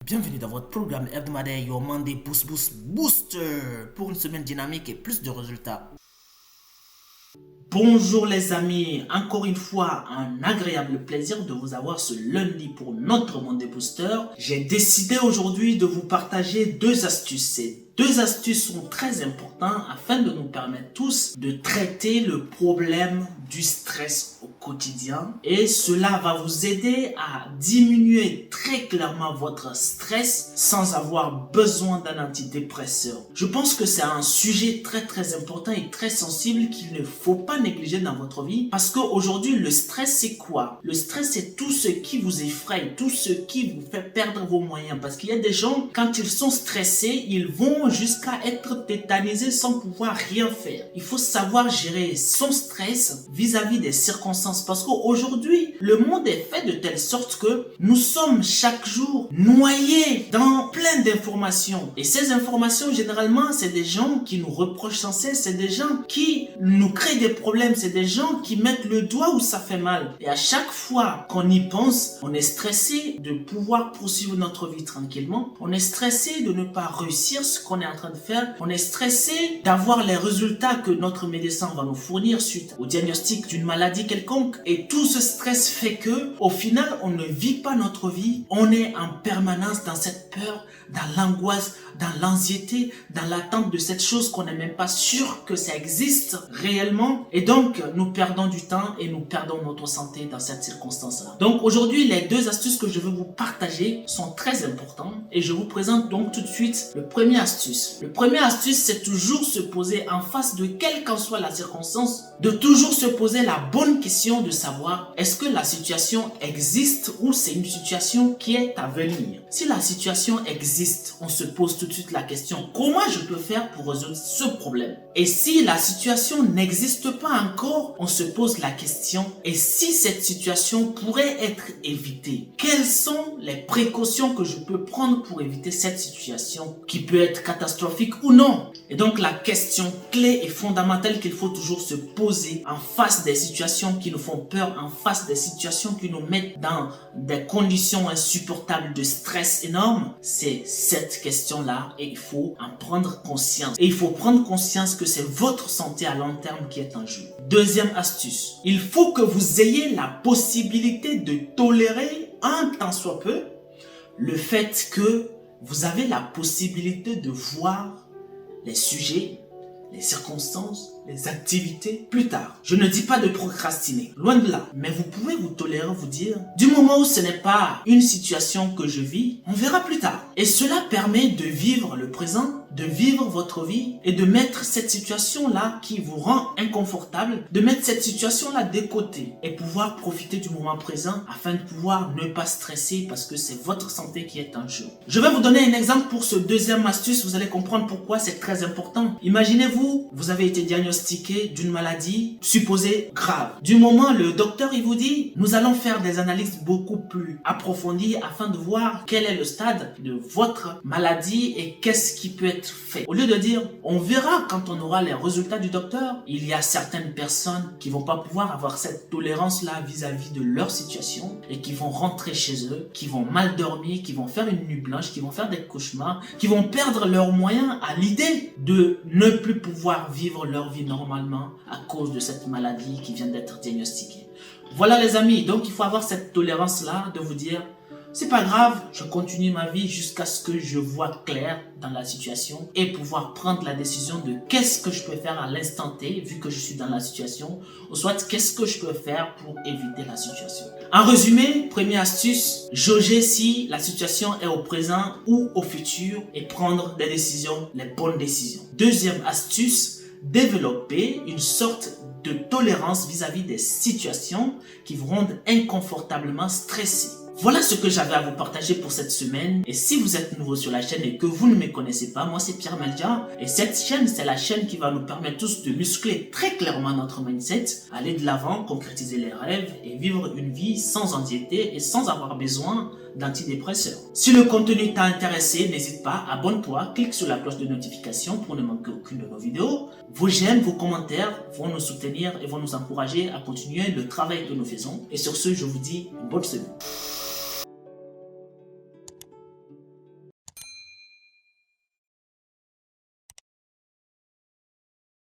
Bienvenue dans votre programme hebdomadaire Your Monday Boost Boost Booster pour une semaine dynamique et plus de résultats. Bonjour les amis, encore une fois un agréable plaisir de vous avoir ce lundi pour notre Monday Booster. J'ai décidé aujourd'hui de vous partager deux astuces. Ces deux astuces sont très importantes afin de nous permettre tous de traiter le problème du stress au quotidien. Et cela va vous aider à diminuer très clairement votre stress sans avoir besoin d'un antidépresseur. Je pense que c'est un sujet très important et très sensible qu'il ne faut pas négliger dans votre vie, parce qu'aujourd'hui le stress c'est quoi? Le stress c'est tout ce qui vous effraie, tout ce qui vous fait perdre vos moyens, parce qu'il y a des gens quand ils sont stressés, ils vont jusqu'à être tétanisés sans pouvoir rien faire. Il faut savoir gérer son stress vis-à-vis des circonstances, parce qu'aujourd'hui le monde est fait de telle sorte que nous sommes chaque jour noyés dans plein d'informations, et ces informations généralement c'est des gens qui nous reprochent sans cesse, c'est des gens qui nous créent des problèmes, c'est des gens qui mettent le doigt où ça fait mal. Et à chaque fois qu'on y pense, on est stressé de pouvoir poursuivre notre vie tranquillement. On est stressé de ne pas réussir ce qu'on est en train de faire. On est stressé d'avoir les résultats que notre médecin va nous fournir suite au diagnostic d'une maladie quelconque. Et tout ce stress fait que, au final, on ne vit pas notre vie. On est en permanence dans cette peur, dans l'angoisse, dans l'anxiété, dans l'attente de cette chose qu'on n'est même pas sûr que ça existe réellement. Et donc, nous perdons du temps et nous perdons notre santé dans cette circonstance-là. Donc, aujourd'hui, les deux astuces que je veux vous partager sont très importantes. Et je vous présente donc tout de suite le premier astuce. Le premier astuce, c'est toujours se poser en face de quelle qu'en soit la circonstance, de toujours se poser la bonne question de savoir est-ce que la situation existe ou c'est une situation qui est à venir. Si la situation existe, on se pose tout de suite la question comment je peux faire pour résoudre ce problème? Et si la situation n'existe pas encore, on se pose la question et si cette situation pourrait être évitée? Quelles sont les précautions que je peux prendre pour éviter cette situation qui peut être catastrophique ou non? Et donc la question clé et fondamentale qu'il faut toujours se poser en face des situations qui nous font peur, en face des situations qui nous mettent dans des conditions insupportables de stress énorme, c'est cette question-là et il faut en prendre conscience. Et il faut prendre conscience que c'est votre santé à long terme qui est en jeu. Deuxième astuce, il faut que vous ayez la possibilité de tolérer un tant soit peu le fait que vous avez la possibilité de voir les sujets, les circonstances, les activités plus tard. Je ne dis pas de procrastiner, loin de là. Mais vous pouvez vous tolérer, vous dire, du moment où ce n'est pas une situation que je vis, on verra plus tard. Et cela permet de vivre le présent, de vivre votre vie et de mettre cette situation-là qui vous rend inconfortable, de mettre cette situation-là de côté et pouvoir profiter du moment présent afin de pouvoir ne pas stresser parce que c'est votre santé qui est en jeu. Je vais vous donner un exemple pour ce deuxième astuce, vous allez comprendre pourquoi c'est très important. Imaginez-vous, vous avez été diagnostiqué d'une maladie supposée grave. Du moment, le docteur il vous dit, nous allons faire des analyses beaucoup plus approfondies afin de voir quel est le stade de votre maladie et qu'est-ce qui peut être fait. Au lieu de dire, on verra quand on aura les résultats du docteur, il y a certaines personnes qui vont pas pouvoir avoir cette tolérance-là vis-à-vis de leur situation et qui vont rentrer chez eux, qui vont mal dormir, qui vont faire une nuit blanche, qui vont faire des cauchemars, qui vont perdre leurs moyens à l'idée de ne plus pouvoir vivre leur vie normalement à cause de cette maladie qui vient d'être diagnostiquée. Voilà les amis, donc il faut avoir cette tolérance-là de vous dire c'est pas grave, je continue ma vie jusqu'à ce que je vois clair dans la situation et pouvoir prendre la décision de qu'est-ce que je peux faire à l'instant T vu que je suis dans la situation ou soit qu'est-ce que je peux faire pour éviter la situation. En résumé, première astuce, jauger si la situation est au présent ou au futur et prendre des décisions, les bonnes décisions. Deuxième astuce, développer une sorte de tolérance vis-à-vis des situations qui vous rendent inconfortablement stressé. Voilà ce que j'avais à vous partager pour cette semaine. Et si vous êtes nouveau sur la chaîne et que vous ne me connaissez pas, moi c'est Pierre Meldia. Et cette chaîne, c'est la chaîne qui va nous permettre tous de muscler très clairement notre mindset, aller de l'avant, concrétiser les rêves et vivre une vie sans anxiété et sans avoir besoin d'antidépresseurs. Si le contenu t'a intéressé, n'hésite pas, abonne-toi, clique sur la cloche de notification pour ne manquer aucune de nos vidéos. Vos j'aime, vos commentaires vont nous soutenir et vont nous encourager à continuer le travail que nous faisons. Et sur ce, je vous dis une bonne semaine.